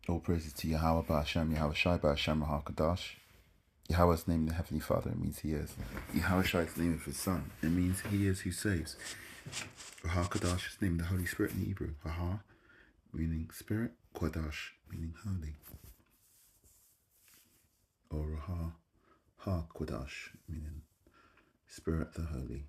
All praises to Yahweh Ba'Hashem, Yahweh Shai Ba'Hashem HaKadosh. Yahweh's name, the Heavenly Father, it means He is. Yahweh Shai's name of His Son, it means He is who saves. HaKadosh is named the Holy Spirit in Hebrew. Ha, meaning Spirit, Kodash, meaning holy. Or Raha, Ha Kodash, meaning Spirit the Holy.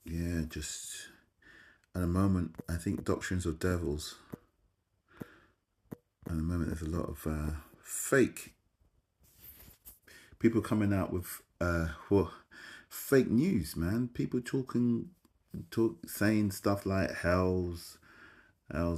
Yeah, just at the moment, I think doctrines of devils. At the moment, there's a lot of fake people coming out with fake news, man. People saying stuff like hell's a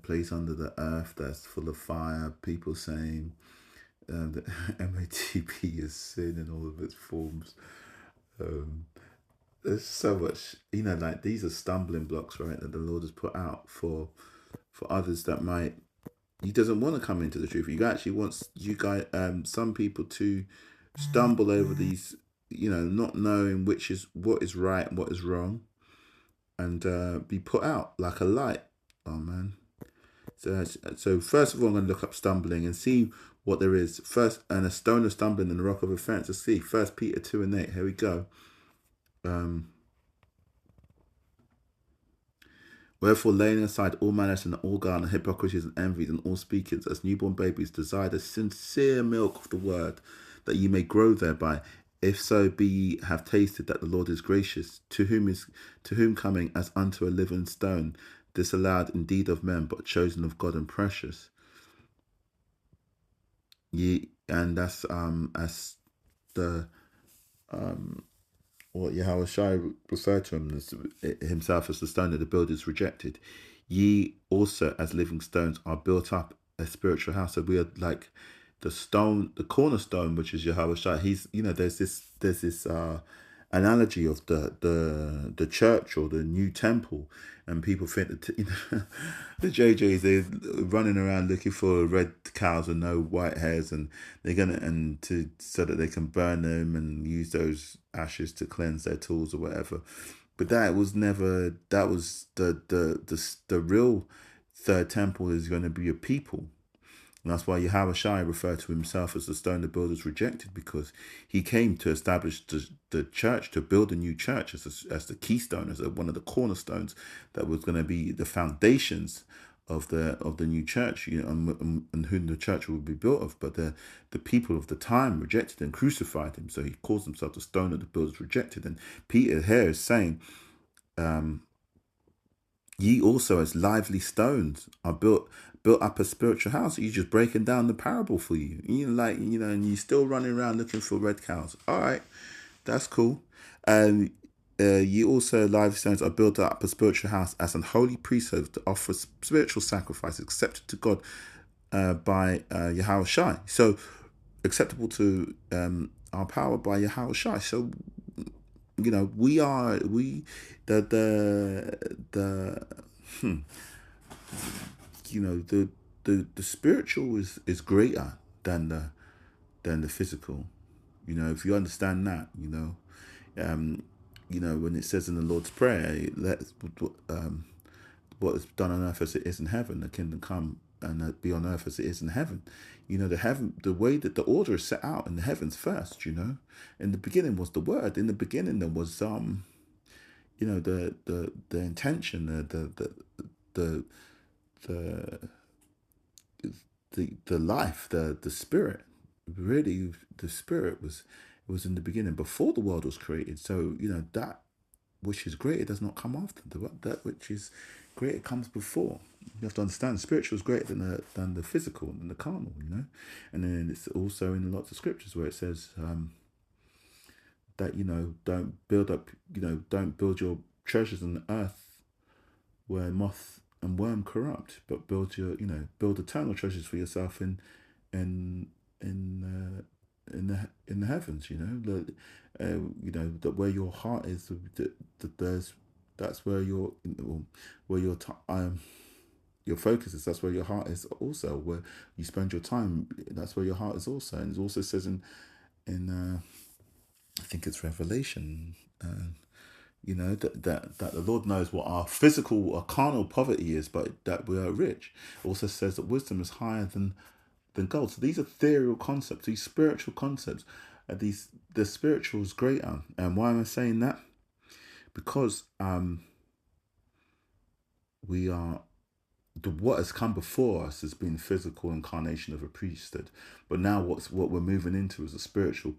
place under the earth that's full of fire. People saying that MATP is sin in all of its forms. There's so much, like these are stumbling blocks, right, that the Lord has put out for others that might. He doesn't want to come into the truth. He actually wants you guys, some people, to stumble over these, not knowing what is right and what is wrong, and be put out like a light. Oh man. So first of all, I'm going to look up stumbling and see what there is. First, and a stone of stumbling and a rock of offense. Let's see. 1 Peter 2:8. Here we go. Wherefore, laying aside all malice and all guile and hypocrisies and envies and all speakings, as newborn babies, desire the sincere milk of the word, that ye may grow thereby. If so be ye have tasted that the Lord is gracious, to whom coming as unto a living stone, disallowed indeed of men, but chosen of God and precious. Ye, and that's as the what Yahweh Shai referred to himself as the stone that the builders rejected. Ye also, as living stones, are built up a spiritual house. So we are like the stone, the cornerstone, which is Yahweh Shai. He's, there's this analogy of the church or the new temple, and people think that the JJs, they're running around looking for red cows with no white hairs, and they're so that they can burn them and use those ashes to cleanse their tools or whatever. But that was the real third temple is going to be a people. And that's why Yahweh Shai referred to himself as the stone the builders rejected, because he came to establish the church, to build a new church as the keystone, as one of the cornerstones that was going to be the foundations of the new church, and whom the church would be built of. But the people of the time rejected and crucified him, so he calls himself the stone that the builders rejected. And Peter here is saying, ye also as lively stones are built up a spiritual house. You're just breaking down the parable for you. And you're still running around looking for red cows. All right, that's cool. Ye also lively stones are built up a spiritual house as an holy priesthood to offer spiritual sacrifice accepted to God by Yahweh Shai. So acceptable to our power by Yahweh Shai. So the spiritual is greater than the physical. If you understand that, when it says in the Lord's Prayer, what is done on earth as it is in heaven, the kingdom come and be on earth as it is in heaven. The way that the order is set out in the heavens first. In the beginning was the Word. In the beginning there was the intention, the life, the spirit. Really, the spirit was in the beginning before the world was created. So that which is greater does not come after. That which is greater comes before. You have to understand, spiritual is greater than the physical, than the carnal. And then it's also in lots of scriptures where it says that don't build your treasures on the earth where moth and worm corrupt, but build eternal treasures for yourself in the heavens. That where your heart is, that's where your focus is. That's where your heart is also. Where you spend your time, that's where your heart is also. And it also says in I think it's Revelation. You know, that the Lord knows what our physical or carnal poverty is, but that we are rich. It also says that wisdom is higher than gold. So these ethereal concepts, these spiritual concepts, the spiritual is greater. And why am I saying that? Because we are what has come before us has been physical incarnation of a priesthood, but now what we're moving into is a spiritual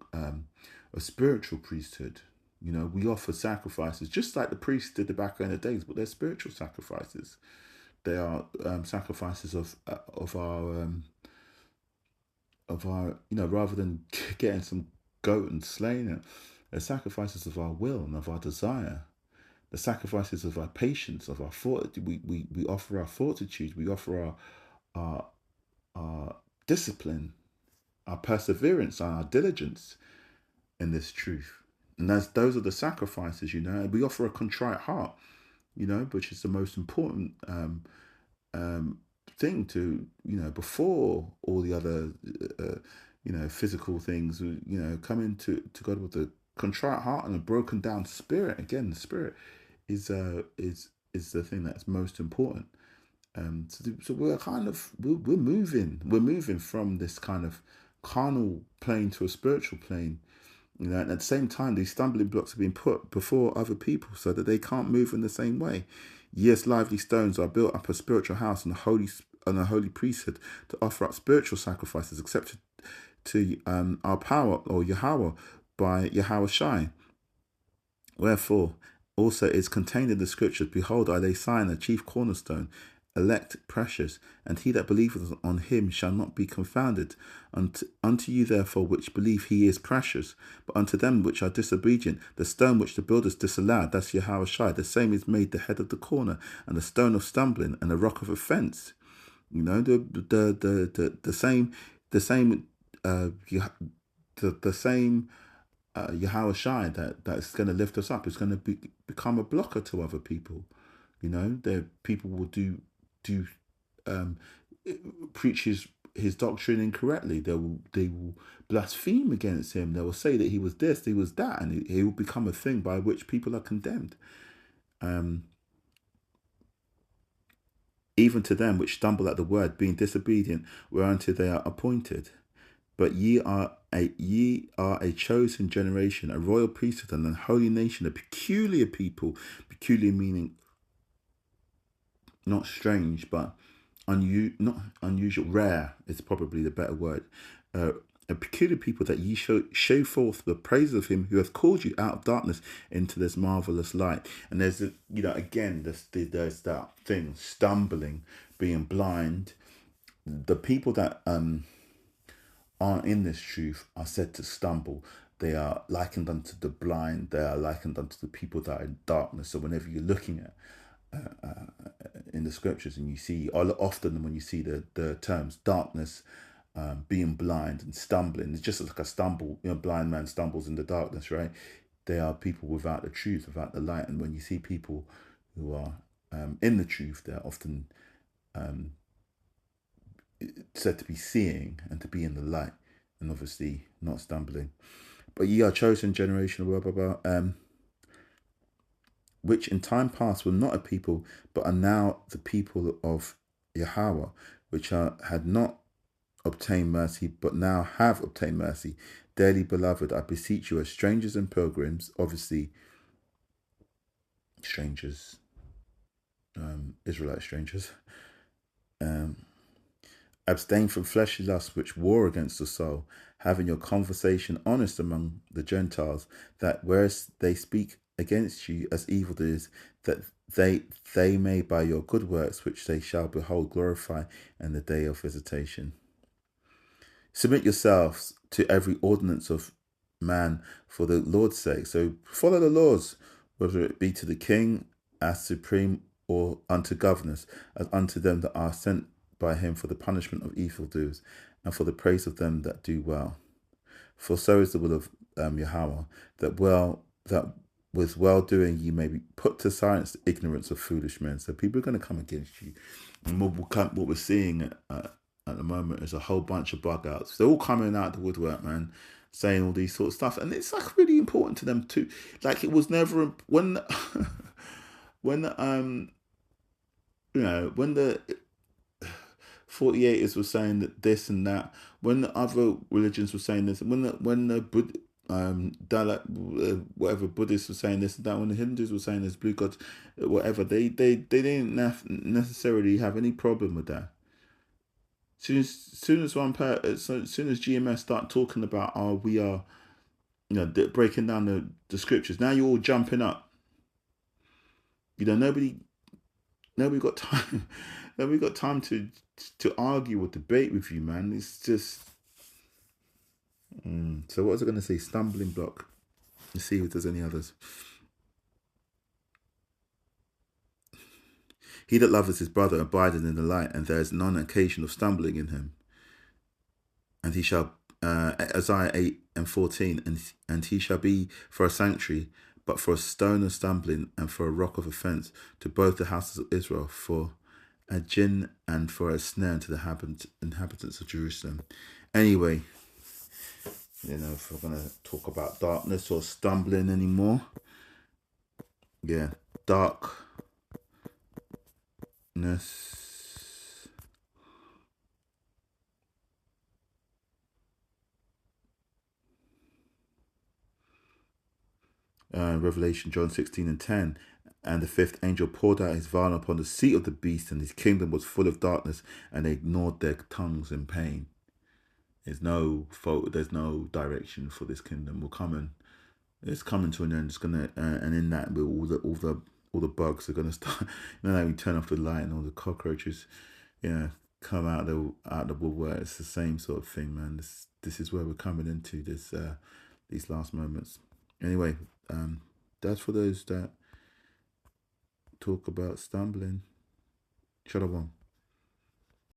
priesthood. You know, we offer sacrifices just like the priests did the back in the days, but they're spiritual sacrifices. They are sacrifices of our, you know, rather than getting some goat and slaying it, they're sacrifices of our will and of our desire. The sacrifices of our patience, of our we offer our fortitude, we offer our discipline, our perseverance, and our diligence in this truth. And those are the sacrifices, you know. And we offer a contrite heart, you know, which is the most important thing to, you know, before all the other, you know, physical things, you know, coming to God with a contrite heart and a broken down spirit. Again, the spirit is the thing that's most important. So we're moving from this kind of carnal plane to a spiritual plane, you know. And at the same time, these stumbling blocks are being put before other people so that they can't move in the same way. Yes, lively stones are built up a spiritual house and a holy priesthood to offer up spiritual sacrifices accepted to our power or Yahweh by Yahweh Shai. Wherefore, also is contained in the scriptures, behold, I lay Zion, a chief cornerstone, elect, precious, and he that believeth on him shall not be confounded. Unto you therefore which believe he is precious, but unto them which are disobedient, the stone which the builders disallowed, that's Yahweh Shai, the same is made the head of the corner, and the stone of stumbling, and the rock of offence. You know, the same Yahweh Shai that's going to lift us up. It's going to become a blocker to other people. You know, people will do preach his doctrine incorrectly. They will blaspheme against him. They will say that he was this, he was that, and he will become a thing by which people are condemned. Even to them which stumble at the word, being disobedient, whereunto they are appointed. But ye are a chosen generation, a royal priesthood, and a holy nation, a peculiar people. Peculiar meaning not strange, but not unusual, rare is probably the better word. A peculiar people, that ye show forth the praise of him who hath called you out of darkness into this marvelous light. And there's again there's that thing, stumbling, being blind. The people that aren't in this truth are said to stumble. They are likened unto the blind. They are likened unto the people that are in darkness. So whenever you're looking at in the scriptures and you see, often when you see the terms darkness, being blind and stumbling, it's just like a stumble, you know, blind man stumbles in the darkness, right? They are people without the truth, without the light. And when you see people who are in the truth, they're often said to be seeing and to be in the light, and obviously not stumbling. But ye are chosen generation, blah, blah, blah, which in time past were not a people, but are now the people of Yahweh, which had not obtained mercy, but now have obtained mercy. Dearly beloved, I beseech you, as strangers and pilgrims, obviously strangers, Israelite strangers, abstain from fleshly lusts which war against the soul, having your conversation honest among the Gentiles, that whereas they speak against you as evildoers, that they may by your good works which they shall behold glorify in the day of visitation. Submit yourselves to every ordinance of man for the Lord's sake. So follow the laws, whether it be to the king as supreme, or unto governors, as unto them that are sent by him for the punishment of evildoers, and for the praise of them that do well. For so is the will of Yahweh, that with well doing you may be put to silence the ignorance of foolish men. So people are going to come against you, and what we're seeing at the moment is a whole bunch of bug outs. They're all coming out the woodwork, man. saying all these sort of stuff, and it's like really important to them too. Like it was never when when when the 48ers were saying that this and that, when the other religions were saying this, when the whatever Buddhists were saying this and that, when the Hindus were saying this, blue gods, whatever, they didn't necessarily have any problem with that. Soon as GMS start talking about, oh, we are, breaking down the scriptures, now you're all jumping up. Nobody got time. Nobody got time to argue or debate with you, man. It's just. So what was I going to say? Stumbling block. Let's see if there's any others. He that loveth his brother abideth in the light, and there is none occasion of stumbling in him. And he shall, Isaiah 8:14, and he shall be for a sanctuary, but for a stone of stumbling, and for a rock of offence to both the houses of Israel, for a gin and for a snare to the inhabitants of Jerusalem. Anyway, if we're going to talk about darkness or stumbling anymore, darkness. Revelation, John 16:10. And the fifth angel poured out his vial upon the seat of the beast, and his kingdom was full of darkness, and they ignored their tongues in pain. There's no fault. There's no direction for this kingdom. It's coming to an end. It's gonna, and in that, all the bugs are gonna start. We turn off the light, and all the cockroaches, come out the woodwork. It's the same sort of thing, man. This is where we're coming into these last moments. Anyway, that's for those that talk about stumbling. Shalom.